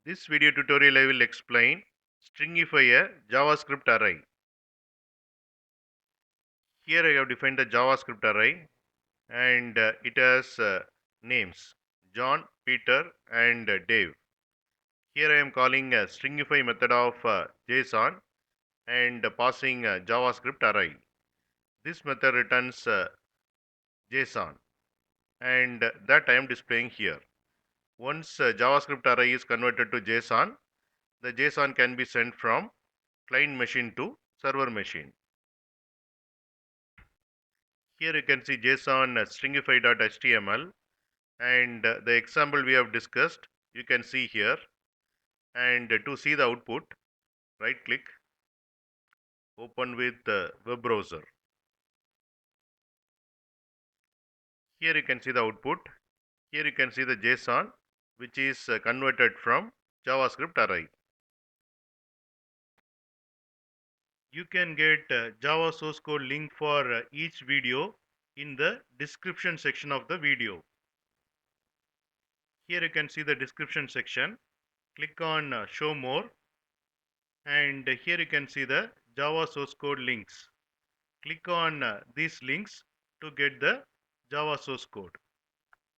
This video tutorial I will explain Stringify a JavaScript array. Here I have defined the JavaScript array and it has names John, Peter and Dave. Here I am calling a Stringify method of JSON and passing a JavaScript array. This method returns JSON and that I am displaying here. Once JavaScript array is converted to JSON, the JSON can be sent from client machine to server machine. Here you can see JSON stringify.html and the example we have discussed you can see here, and to see the output right click, open with the web browser. Here you can see the output. Here you can see the JSON which is converted from JavaScript array. You can get Java source code link for each video in the description section of the video. Here you can see the description section. Click on show more, and here you can see the Java source code links. Click on these links to get the Java source code.